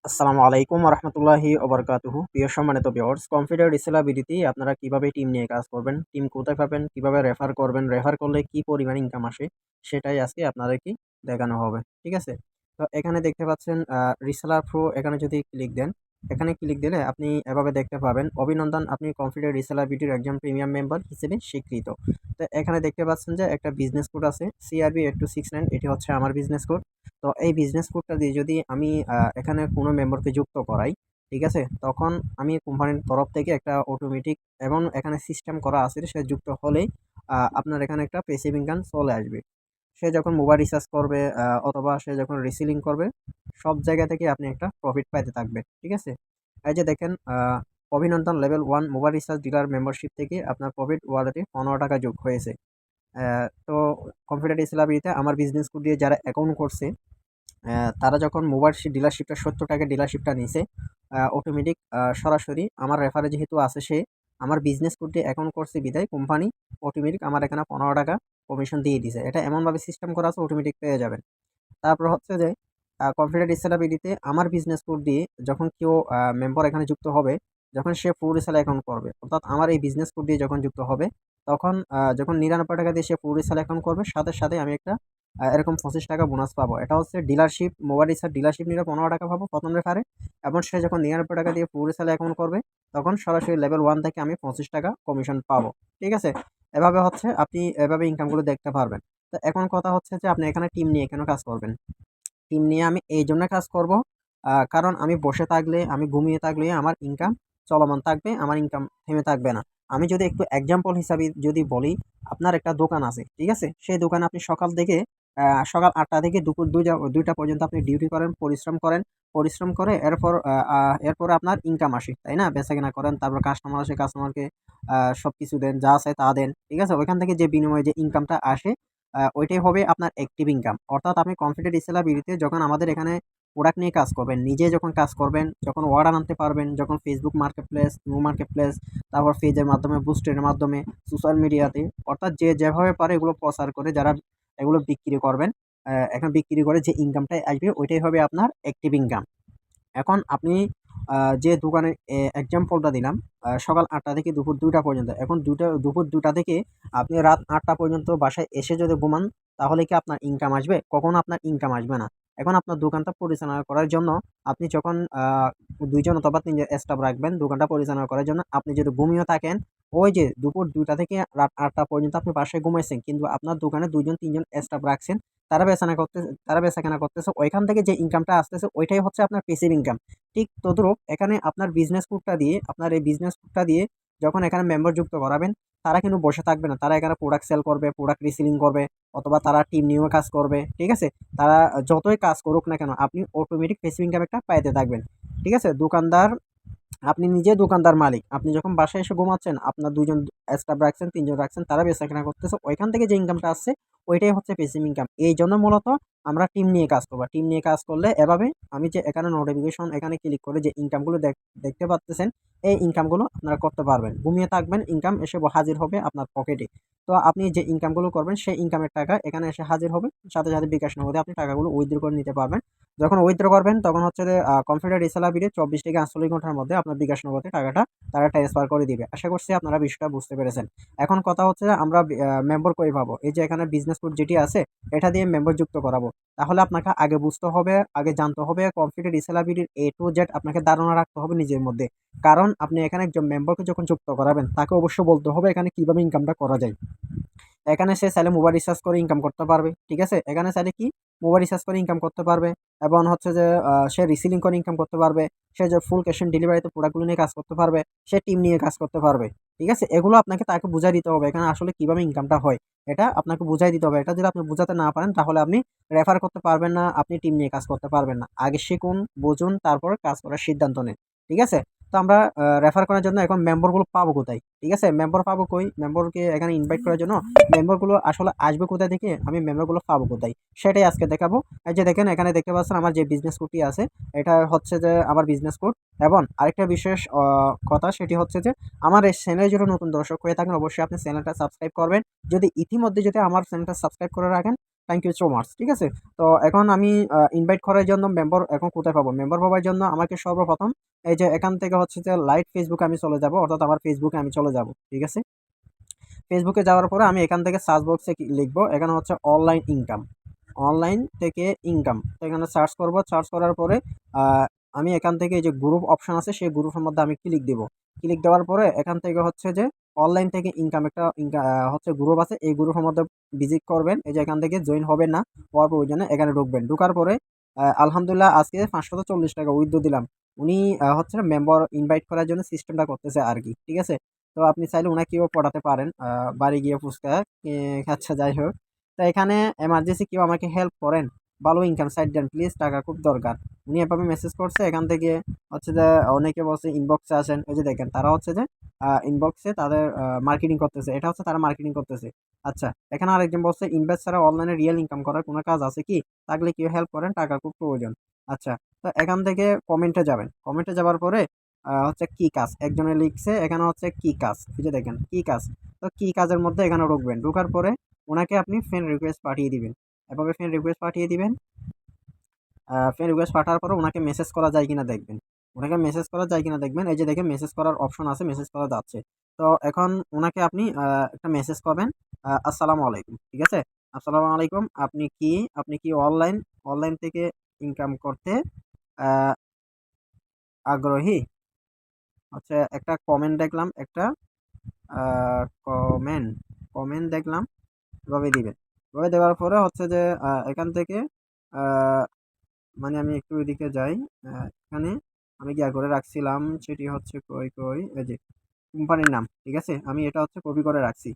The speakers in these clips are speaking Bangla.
আসসালামু আলাইকুম রহমতুল্লাহি ওবরকাতুহু। প্রিয় সম্মানিত ভিউয়ার্স, কম্পিউটার রিসেলাবিলিটি আপনারা কিভাবে টিম নিয়ে কাজ করবেন, টিম কোথায় পাবেন, কিভাবে রেফার করবেন, রেফার করলে কি পরিমাণ ইনকাম আসে, সেটাই আজকে আপনাদেরকে দেখানো হবে। ঠিক আছে? তো এখানে দেখতে পাচ্ছেন রিসেলার প্রো, এখানে যদি ক্লিক দেন, এখানে ক্লিক দিলে আপনি এভাবে দেখতে পাবেন, অভিনন্দন, আপনি কম্পিউটার রিসেলাবিলিটির একজন প্রিমিয়াম মেম্বার হিসেবে স্বীকৃত। তো এখানে দেখতে পাচ্ছেন যে একটা বিজনেস কোড আছে CRB 8269, এটি হচ্ছে আমার বিজনেস কোড। তো এই বিজনেস কোডটা দিয়ে যদি আমি এখানে কোনো মেম্বারকে যুক্ত করাই, ঠিক আছে? তখন আমি কোম্পানির তরফ থেকে একটা অটোমেটিক এবং এখানে সিস্টেম করা আছে, সে যুক্ত হলেই আপনার এখানে একটা প্যাসিভ ইনকাম চলে আসবে। সে যখন মোবাইল রিচার্জ করবে অথবা সে যখন রিসেলিং করবে, সব জায়গা থেকে আপনি একটা প্রফিট পাইতে থাকবেন। ঠিক আছে? এই যে দেখেন, অভিনন্দন, level 1 mobile recharge dealer membership থেকে আপনার প্রফিট ওয়ালেটে ৳15 যোগ হয়েছে। তো কম্পিউটার রিসেলাবিলিটিতে আমার বিজনেস কোড দিয়ে যারা অ্যাকাউন্ট করছে, তারা যখন মোবাইল ডিলারশিপটা ৳70 ডিলারশিপটা নিছে, অটোমেটিক সরাসরি আমার রেফারে যেহেতু আছে, সে আমার বিজনেস কোড দিয়ে অ্যাকাউন্ট করছে বিধায় কোম্পানি অটোমেটিক আমার এখানে ৳15 কমিশন দিয়ে দিছে। এটা এমনভাবে সিস্টেম করা আছে, অটোমেটিক পেয়ে যাবেন। তারপর হচ্ছে যে কম্পিউটার রিসেলাবিলিটিতে আমার বিজনেস কোড দিয়ে যখন কেউ মেম্বার এখানে যুক্ত হবে, যখন সে ফুল রিসেল অ্যাকাউন্ট করবে, অর্থাৎ আমার এই বিজনেস কোড দিয়ে যখন যুক্ত হবে, তখন যখন ৳99 দিয়ে সে ফুল রিসেল অ্যাকাউন্ট করবে, সাথে, সাথে আমি একটা এরকম ৳25 বোনাস পাবো। এটা হচ্ছে ডিলারশিপ, মোবাইল রিচার্জ ডিলারশিপ নিলে ৳15 পাবো ১ম রেফারে, এবং সে যখন ৳99 দিয়ে ফুল রিসেল অ্যাকাউন্ট করবে, তখন সরাসরি লেভেল 1 থেকে আমি ৳25 কমিশন পাবো। ঠিক আছে? এভাবে হচ্ছে আপনি এভাবে ইনকামগুলো দেখতে পারবেন। তো এখন কথা হচ্ছে যে আপনি এখানে টিম নিয়ে কেন কাজ করবেন? টিম নিয়ে আমি এই জন্য কাজ করব, কারণ আমি বসে থাকলে, আমি ঘুমিয়ে থাকলে আমার ইনকাম চলমান থাকবে, আমার ইনকাম থেমে থাকবে না। আমি যদি একটু এক্সাম্পল হিসাবে যদি বলি, আপনার একটা দোকান আছে, ঠিক আছে? সেই দোকানে আপনি সকাল থেকে সকাল ৮টা থেকে দুপুর ২টা পর্যন্ত আপনি ডিউটি করেন, পরিশ্রম করেন। পরিশ্রম করে এরপর এরপরে আপনার ইনকাম আসে, তাই না? বেচাকেনা করেন, তারপর কাস্টমার আসে, কাস্টমারকে সবকিছু দেন, যা আছে তা দেন। ঠিক আছে? ওইখান থেকে যে বিনিময়ে যে ইনকামটা আসে, ওইটাই হবে আপনার অ্যাক্টিভ ইনকাম। অর্থাৎ আপনি কম্পিউটার রিসেলাবিলিটিতে যখন আমাদের এখানে প্রোডাক্ট নিয়ে কাজ করবেন, নিজে যখন কাজ করবেন, যখন অর্ডার আনতে পারবেন, যখন Facebook মার্কেটপ্লেস, নো মার্কেটপ্লেস, তারপর পেজের মাধ্যমে, বুস্টের মাধ্যমে, সোশ্যাল মিডিয়াতে, অর্থাৎ যে যেভাবে পারে এগুলো প্রচার করে যারা এগুলো বিক্রি করবেন, এখন বিক্রি করে যে ইনকামটা আসবে, ওইটাই হবে আপনার অ্যাক্টিভ ইনকাম। এখন আপনি যে দোকানের এক্সাম্পলটা দিলাম, সকাল ৮টা থেকে দুপুর ২টা পর্যন্ত। এখন দুপুর ২টা থেকে আপনি রাত ৮টা পর্যন্ত বাসায় এসে যদি ঘুমান, তাহলে কি আপনার ইনকাম আসবে? কখনো আপনার ইনকাম আসবে না। এখন আপনার দোকানটা পরিচালনা করার জন্য আপনি যখন ২ জন অথবা ৩ জন স্টাফ রাখবেন দোকানটা পরিচালনা করার জন্য। আপনি যদি ঘুমিয়ে থাকেন, ওই যে দুপুর ২টা থেকে রাত ৮টা পর্যন্ত আপনি বাসায় ঘুমাইছেন, কিন্তু আপনার দোকানে ২ জন ৩ জন স্টাফ রাখছেন। তারা বেচাকেনা করতেছে। ওইখান থেকে যে ইনকামটা আসতেছে, ওইটাই হচ্ছে আপনার প্যাসিভ ইনকাম। ঠিক তদ্রূপ এখানে আপনার বিজনেস কোডটা দিয়ে, আপনার এই বিজনেস কোডটা দিয়ে যখন এখানে মেম্বার যুক্ত করাবেন, তারা কিন্তু বসে থাকবে না। তারা এখানে প্রোডাক্ট সেল করবে, প্রোডাক্ট রিসেলিং করবে, অথবা তারা টিম নিয়েও কাজ করবে। ঠিক আছে? তারা যতই কাজ করুক না কেন, আপনি অটোমেটিক প্যাসিভ ইনকাম একটা পাইতে থাকবেন। ঠিক আছে? আপনি নিজে দোকানদার মালিক। আপনি যখন বাসায় এসে ঘুমাচ্ছেন, আপনার ২ জন স্টাফ রাখছেন, ৩ জন রাখছেন, তারা বেচাকেনা করতেছে। ওইখান থেকে যে ইনকামটা আসছে, ওইটাই হচ্ছে প্যাসিভ ইনকাম। এইজন্য মূলত আমরা টিম নিয়ে কাজ করব। টিম নিয়ে কাজ করলে এভাবে আমি যে এখানে নোটিফিকেশন এখানে ক্লিক করে যে ইনকামগুলো দেখতে পারতেছেন, এই ইনকামগুলো আপনারা করতে পারবেন। ঘুমিয়ে থাকবেন, ইনকাম এসে হাজির হবে আপনার পকেটে। তো আপনি যে ইনকামগুলো করবেন, সেই ইনকামের টাকা এখানে এসে হাজির হবে। সাথে, সাথে বিকাশ নগদে আপনি টাকাগুলো উইথড্র করে নিতে পারবেন। যখন উইথড্র করবেন, তখন হচ্ছে যে কম্পিউটার রিসেলাবিলিটি ২৪ থেকে ৪৮ ঘন্টার মধ্যে আপনার বিকাশ নগদে টাকাটা তারা ট্রান্সফার করে দিবে। আশা করছি আপনারা বিষয়টা বুঝতে পেরেছেন। এখন কথা হচ্ছে যে আমরা মেম্বার কই পাবো? এই যে এখানে বিজনেস কোড যেটি আছে, এটা দিয়ে মেম্বার যুক্ত করাবো। তাহলে আপনাকে আগে বুঝতে হবে, আগে জানতে হবে কম্পিউটার রিসেলাবিলিটির A to Z, আপনাকে ধারণা রাখতে হবে নিজের মধ্যে। কারণ আপনি এখানে একজন মেম্বারকে যখন যুক্ত করাবেন, তাকে অবশ্যই বলতে হবে এখানে কিভাবে ইনকামটা করা যায়। এখানে সে চাইলে মোবাইল রিচার্জ করে ইনকাম করতে পারবে। ঠিক আছে? এখানে চাইলে কি মোবাইল রিচার্জ করে ইনকাম করতে পারবে, এবং হচ্ছে যে সে রিসেলিং করে ইনকাম করতে পারবে। সে যে ফুল ক্যাশ অন ডেলিভারিতে প্রোডাক্টগুলো নিয়ে কাজ করতে পারবে। সে টিম নিয়ে কাজ করতে পারবে। ঠিক আছে? এগুলো আপনাকে তাকে বুঝায় দিতে হবে। এখানে আসলে কিভাবে ইনকামটা হয়, এটা আপনাকে বুঝাই দিতে হবে। এটা যদি আপনি বুঝাতে না পারেন, তাহলে আপনি রেফার করতে পারবেন না, আপনি টিম নিয়ে কাজ করতে পারবেন না। আগে শিখুন, বুঝুন, তারপর কাজ করার সিদ্ধান্ত নিন। ঠিক আছে? তো আমরা রেফার করার জন্য এখন মেম্বারগুলো পাবো কোথায়? ঠিক আছে? মেম্বার পাবো কই? মেম্বারকে এখানে ইনভাইট করার জন্য মেম্বারগুলো আসলে আসবে কোথা থেকে? আমি মেম্বারগুলো পাবো কোথায়? সেটাই আজকে দেখাবো। এই যে দেখেন, এখানে দেখতে পাচ্ছেন আমার যে বিজনেস কোডটি আছে, এটা হচ্ছে যে আমার বিজনেস কোড। এবং আরেকটা বিশেষ কথা, সেটি হচ্ছে যে আমার এই চ্যানেলে যারা নতুন দর্শক হয়ে থাকেন, অবশ্যই আপনি চ্যানেলটা সাবস্ক্রাইব করবেন। যদি ইতিমধ্যে যদি আমার চ্যানেলটা সাবস্ক্রাইব করে রাখেন, থ্যাংক ইউ সো মাচ। ঠিক আছে? তো এখন আমি ইনভাইট করার জন্য মেম্বার এখন কোথায় পাবো? মেম্বার হবার জন্য আমাকে সর্বপ্রথম এই যে এখান থেকে হচ্ছে যে লাইট ফেসবুকে আমি চলে যাব, অর্থাৎ আমার ফেসবুকে আমি চলে যাব। ঠিক আছে? ফেসবুকে যাওয়ার পরে আমি এখান থেকে সার্চ বক্সে লিখবো, এখানে হচ্ছে অনলাইন ইনকাম, অনলাইন থেকে ইনকাম। তো এখানে সার্চ করব, সার্চ করার পরে আমি এখান থেকে এই যে গ্রুপ অপশন আছে সেই গ্রুপের মধ্যে আমি ক্লিক দিব। ক্লিক দেওয়ার পরে এখান থেকে হচ্ছে যে অনলাইন থেকে ইনকাম একটা হচ্ছে গ্রুপ আছে, এই গ্রুপের মধ্যে ভিজিট করবেন। এই যে এখান থেকে জয়েন হবেন না, হওয়ার প্রয়োজনে এখানে ঢুকবেন। ঢোকার পরে আলহামদুলিল্লাহ আজকে 540 টাকা উইথড্র দিলাম। উনি হচ্ছে মেম্বার ইনভাইট করার জন্য সিস্টেমটা করতেছে আর কি। ঠিক আছে? তো আপনি চাইলে ওনাকেও পড়াতে পারেন, বাড়ি গিয়ে ফুচকা আচ্ছা যাই হোক। তো এখানে এমার্জেন্সি কেউ আমাকে হেল্প করেন, ভালো ইনকাম সাইড দেন প্লিজ, টাকা খুব দরকার। উনি এভাবে মেসেজ করছে। এখান থেকে হচ্ছে যে অনেকে বলছে ইনবক্সে আসেন, এই যে দেখেন তারা হচ্ছে যে ইনবক্সে তাদের মার্কেটিং করতেছে, এটা হচ্ছে তারা মার্কেটিং করতেছে। আচ্ছা, এখানে আরেকজন বলছে ইনভেস্ট ছাড়া অনলাইনে রিয়েল ইনকাম করার কোনো কাজ আছে কি, থাকলে কেউ হেল্প করেন, টাকার খুব প্রয়োজন। আচ্ছা, তো এখান থেকে কমেন্টে যাবেন, কমেন্টে যাওয়ার পরে হচ্ছে কি কাজ একজনে লিখছে, এখানে হচ্ছে কি কাজ, এই যে দেখেন কি কাজ। তো কি কাজের মধ্যে এখানে ঢুকবেন, ঢোকার পরে ওনাকে আপনি ফ্রেন্ড রিকোয়েস্ট পাঠিয়ে দিবেন, এভাবে ফ্রেন্ড রিকোয়েস্ট পাঠিয়ে দিবেন। ফ্রেন্ড রিকোয়েস্ট পাঠানোর পরে ওনাকে মেসেজ করা যায় কিনা দেখবেন, ওনাকে মেসেজ করা যায় কিনা দেখবেন। এই যে দেখেন মেসেজ করার অপশন আছে, মেসেজ করা যাচ্ছে। তো এখন ওনাকে আপনি একটা মেসেজ করবেন, আসসালামু আলাইকুম। ঠিক আছে? আসসালামু আলাইকুম, আপনি কি অনলাইন অনলাইন থেকে ইনকাম করতে আহ, আগ্রহী? হচ্ছে একটা কমেন্ট দেখলাম, একটা কমেন্ট কমেন্ট দেখলাম, এভাবে দিবেন। এভাবে দেওয়ার পরে হচ্ছে যে এখান থেকে আহ, মানে আমি একটু এদিকে যাই। এখানে আমি গিয়া করে রাখছিলাম, সেটি হচ্ছে কই কই, এই যে কোম্পানির নাম। ঠিক আছে? আমি এটা হচ্ছে কপি করে রাখছি।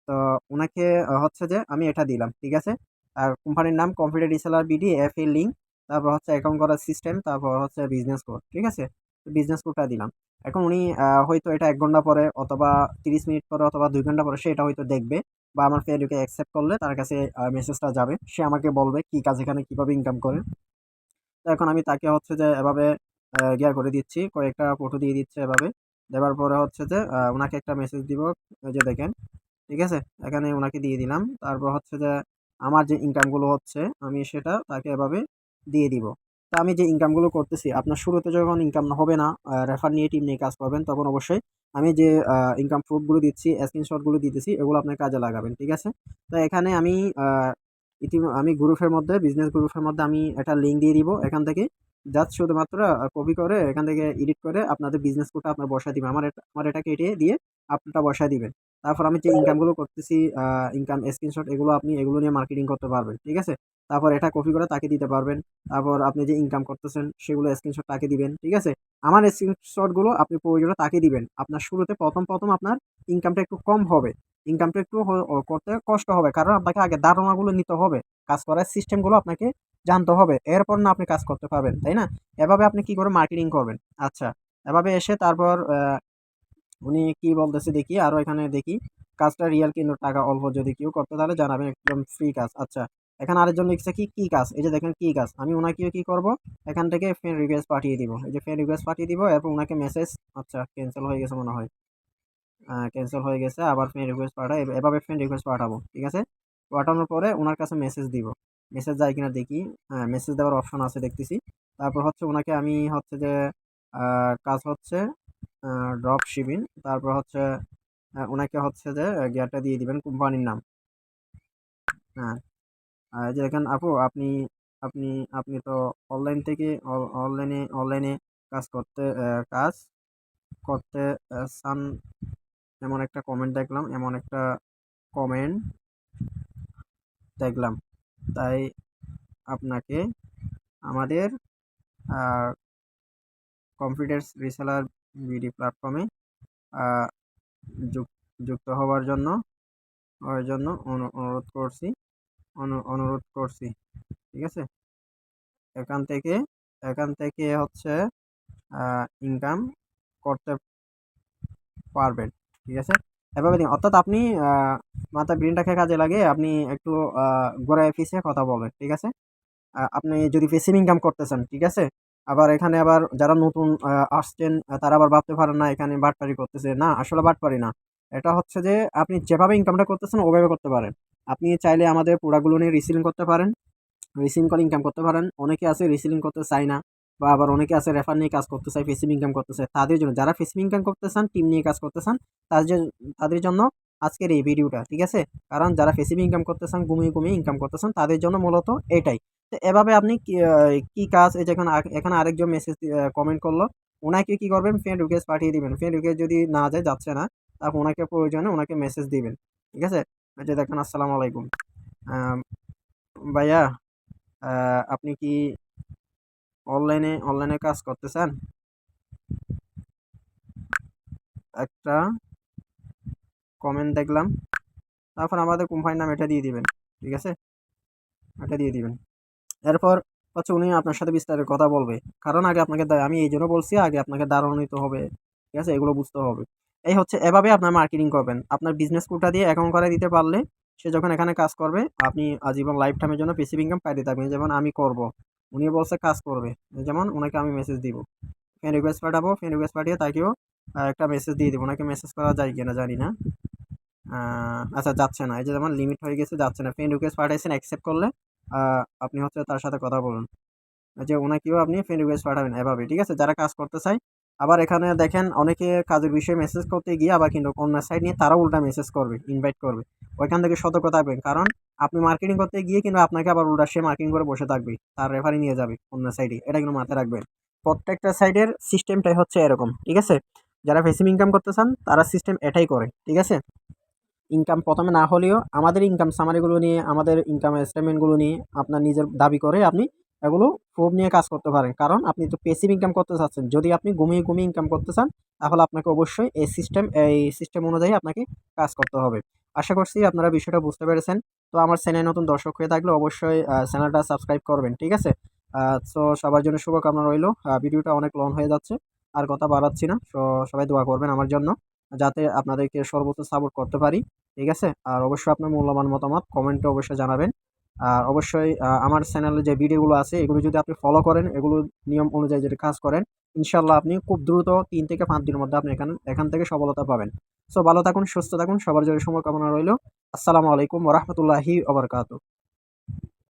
তো ওনাকে হচ্ছে যে আমি এটা দিলাম। ঠিক আছে? আর কোম্পানির নাম কম্পিউটার রিসেলার বিডি এফ এ লিঙ্ক, তারপর হচ্ছে অ্যাকাউন্ট করার সিস্টেম, তারপর হচ্ছে বিজনেস কোড। ঠিক আছে? বিজনেস কোডটা দিলাম। এখন উনি হয়তো এটা 1 ঘন্টা পরে অথবা 30 মিনিট পরে অথবা 2 ঘন্টা পরে সে এটা হয়তো দেখবে, বা আমার ফ্রেন্ডকে অ্যাকসেপ্ট করলে তার কাছে মেসেজটা যাবে, সে আমাকে বলবে কি কাজ, এখানে কিভাবে ইনকাম করে। তো এখন আমি তাকে হচ্ছে যে এভাবে গিয়া করে দিচ্ছি, কয়েকটা ফটো দিয়ে দিচ্ছে এভাবে। দেওয়ার পরে হচ্ছে যে ওনাকে একটা মেসেজ দিব, এই যে দেখেন। ঠিক আছে? এখানে ওনাকে দিয়ে দিলাম। তারপর হচ্ছে যে আমার যে ইনকামগুলো হচ্ছে আমি সেটা তাকে এভাবে দিয়ে দিব। তো আমি যে ইনকামগুলো করতেছি, আপনার শুরুতে যখন ইনকাম হবে না, রেফার নিয়ে টিম নিয়ে কাজ করবেন, তখন অবশ্যই আমি যে ইনকাম প্রুফগুলো দিচ্ছি, স্ক্রিনশটগুলো দিতেছি, এগুলো আপনার কাজে লাগাবেন। ঠিক আছে? তো এখানে আমি আমি গ্রুপের মধ্যে, বিজনেস গ্রুপের মধ্যে আমি একটা লিঙ্ক দিয়ে দিব। এখান থেকে জাস্ট শুধুমাত্র কপি করে এখান থেকে এডিট করে আপনাদের বিজনেস কোডটা আপনার বসায় দিবেন। আমার এটা কেটে দিয়ে আপনারটা বসায় দিবেন। তারপর আমি যে ইনকামগুলো করতেছি, ইনকাম স্ক্রিনশট, এগুলো আপনি এগুলো নিয়ে মার্কেটিং করতে পারবেন। ঠিক আছে? তারপর এটা কপি করে তাকে দিতে পারবেন। তারপর আপনি যে ইনকাম করতেছেন সেগুলো স্ক্রিনশট তাকে দিবেন। ঠিক আছে? আমার স্ক্রিনশটগুলো আপনি প্রয়োজনে তাকে দিবেন। আপনার শুরুতে প্রথম আপনার ইনকামটা একটু কম হবে। ইনকামটা একটু করতে কষ্ট হবে। কারণ আপনাকে আগে ধারণাগুলো নিতে হবে। কাজ করার সিস্টেমগুলো আপনাকে জানতে হবে। এরপর না আপনি কাজ করতে পারবেন। তাই না? এভাবে আপনি কি করে মার্কেটিং করবেন? আচ্ছা, এভাবে এসে তারপর উনি কি বলতেছে দেখি, আরো এখানে দেখি। কাজটা রিয়েল কিন্তু টাকা অল্প, যদি কেউ করতে তাহলে জানাবেন, একদম ফ্রি কাজ। আচ্ছা, এখানে আরেকজন লিখছে কি কি কাজ, এই যে দেখেন কি কাজ। আমি ওনাকেও কি করব, এখান থেকে ফ্রেন্ড রিকোয়েস্ট পাঠিয়ে দিব, এই যে ফ্রেন্ড রিকোয়েস্ট পাঠিয়ে দিব, এরপর ওনাকে মেসেজ, আচ্ছা ক্যান্সেল হয়ে গেছে মনে হয়, ক্যান্সেল হয়ে গেছে, আবার ফ্রেন্ড রিকোয়েস্ট পাঠাই, এভাবে ফ্রেন্ড রিকোয়েস্ট পাঠাবো। ঠিক আছে? পাঠানোর পরে ওনার কাছে মেসেজ দিব, মেসেজ যায় কিনা দেখি। হ্যাঁ, মেসেজ দেওয়ার অপশন আছে দেখতেছি। তারপর হচ্ছে ওনাকে আমি হচ্ছে যে কাজ হচ্ছে ড্রপ শিপিং, তারপর হচ্ছে ওনাকে হচ্ছে যে গিয়ারটা দিয়ে দিবেন, কোম্পানির নাম। হ্যাঁ, এই যে দেখেন আপু, আপনি আপনি আপনি তো অনলাইন থেকে অনলাইনে কাজ করতে চান, এমন একটা কমেন্ট দেখলাম, এমন একটা কমেন্ট দেখলাম, তাই আপনাকে আমাদের কম্পিউটার রিসেলার বিডি প্ল্যাটফর্মে যুক্ত হওয়ার জন্য অনুরোধ করছি, অনুরোধ করছি। ঠিক আছে? এখান থেকে হচ্ছে ইনকাম করতে পারবেন। ঠিক আছে? এভাবে দিন, অর্থাৎ আপনি মাথা ব্রেনটাকে কাজে লাগে আপনি একটু ঘোরায় পিছিয়ে কথা বলবেন। ঠিক আছে? আপনি যদি পেসিভ ইনকাম করতেছেন, ঠিক আছে? আবার এখানে আবার যারা নতুন আসছেন, তারা আবার ভাবতে পারেন না এখানে বাটপারি করতেছে। না, আসলে বাটপারি না। এটা হচ্ছে যে আপনি যেভাবে ইনকামটা করতেছেন ওভাবে করতে পারেন। আপনি চাইলে আমাদের প্রোডাক্টগুলো নিয়ে রিসেলিং করতে পারেন, রিসেলিং করে ইনকাম করতে পারেন। অনেকে আছে রিসেলিং করতে চায় না, বা আবার অনেকে আছে রেফার নিয়ে কাজ করতে চায়, প্যাসিভ ইনকাম করতে চায়। তাদের জন্য, যারা প্যাসিভ ইনকাম করতে চান, টিম নিয়ে কাজ করতে চান, তাদের জন্য আজকের এই ভিডিওটা, ঠিক আছে? কারণ যারা প্যাসিভ ইনকাম করতে চান, ঘুমিয়ে ইনকাম করতে চান, তাদের জন্য মূলত এটাই। তো এভাবে আপনি কি কাজ, এই যে এখানে আরেকজন মেসেজ কমেন্ট করলো, ওনাকে কি করবেন, ফ্রেন্ড রিকোয়েস্ট পাঠিয়ে দিবেন। ফ্রেন্ড রিকোয়েস্ট যদি না যায়, যাচ্ছে না, তারপর ওনাকে প্রয়োজনে ওনাকে মেসেজ দিবেন, ঠিক আছে? এই যে দেখেন, আসসালামু আলাইকুম ভাইয়া, আপনি কি অনলাইনে কাজ করতে চান? একটা কমেন্ট দেখলাম, তারপর আমাদের কোম্পানির নাম এটা দিয়ে দিবেন, ঠিক আছে? এটা দিয়ে দিবেন। এরপর হচ্ছে উনি আপনার সাথে বিস্তারিত কথা বলবে। কারণ আগে আপনাকে আমি এই জন্য বলছি, আগে আপনাকে ধারণা নিতে হবে, ঠিক আছে? এগুলো বুঝতে হবে। এই হচ্ছে, এভাবে আপনার মার্কেটিং করবেন। আপনার বিজনেস কোটা দিয়ে অ্যাকাউন্ট করে দিতে পারলে, সে যখন এখানে কাজ করবে, আপনি আজীবন লাইফ টাইমের জন্য প্যাসিভ ইনকাম পাইতে থাকবেন। যেমন আমি করব, উনি বলছে কাজ করবে, যেমন ওনাকে আমি মেসেজ দিব, ফ্রেন্ড রিকোয়েস্ট পাঠাবো, ফ্রেন্ড রিকোয়েস্ট পাঠিয়ে তাকেও একটা মেসেজ দিয়ে দিব। ওনাকে মেসেজ করা যায় কিনা জানি না। আচ্ছা, যাচ্ছে না। এই যে যেমন লিমিট হয়ে গেছে, যাচ্ছে না। ফ্রেন্ড রিকোয়েস্ট পাঠাইছেন, অ্যাকসেপ্ট করলে আপনি হচ্ছে তার সাথে কথা বলুন। যে ওনাকেও আপনি ফ্রেন্ড রিকোয়েস্ট পাঠাবেন এভাবে, ঠিক আছে? যারা কাজ করতে চায়। আবার এখানে দেখেন, অনেকে কাজের বিষয়ে মেসেজ করতে গিয়ে আবার কিন্তু অন্য সাইড নিয়ে তারা উল্টা মেসেজ করবে, ইনভাইট করবে। ওইখান থেকে সতর্ক থাকবেন, কারণ আপনি মার্কেটিং করতে গিয়ে কিন্তু আপনাকে আবার উল্টা সে মার্কেটিং করে বসে থাকবে, তার রেফারি নিয়ে যাবে অন্য সাইডে। এটা কিন্তু মাথায় রাখবেন। প্রত্যেকটা সাইডের সিস্টেমটাই হচ্ছে এরকম, ঠিক আছে? যারা ফেসিভ ইনকাম করতে চান, তারা সিস্টেম এটাই করে, ঠিক আছে? ইনকাম প্রথমে না হলেও আমাদের ইনকাম সামারিগুলো নিয়ে, আমাদের ইনকাম স্টেটমেন্টগুলো নিয়ে আপনার নিজের দাবি করে আপনি এগুলো প্রুফ নিয়ে কাজ করতে পারেন। কারণ আপনি তো প্যাসিভ ইনকাম করতে চাচ্ছেন। যদি আপনি ঘুমিয়ে ইনকাম করতে চান, তাহলে আপনাকে অবশ্যই এই সিস্টেম অনুযায়ী আপনাকে কাজ করতে হবে। আশা করছি আপনারা বিষয়টা বুঝতে পেরেছেন। তো আমার চ্যানেলে নতুন দর্শক হয়ে থাকলে অবশ্যই চ্যানেলটা সাবস্ক্রাইব করবেন, ঠিক আছে? তো সবার জন্য শুভকামনা রইলো। ভিডিওটা অনেক লং হয়ে যাচ্ছে, আর কথা বাড়াচ্ছি না। তো সবাই দোয়া করবেন আমার জন্য, যাতে আপনাদেরকে সর্বোচ্চ সাপোর্ট করতে পারি, ঠিক আছে? আর অবশ্যই আপনার মূল্যবান মতামত কমেন্টে অবশ্যই জানাবেন। আর অবশ্যই আমার চ্যানেলে যে ভিডিওগুলো আছে, এগুলো যদি আপনি ফলো করেন, এগুলো নিয়ম অনুযায়ী যদি কাজ করেন, ইনশাআল্লাহ আপনি খুব দ্রুত ৩ থেকে ৫ দিনের মধ্যে আপনি এখান থেকে সফলতা পাবেন। সো ভালো থাকুন, সুস্থ থাকুন। সবার জন্য শুভকামনা রইলো। আসসালামু আলাইকুম ওয়া রাহমাতুল্লাহি ওয়া বারাকাতুহু।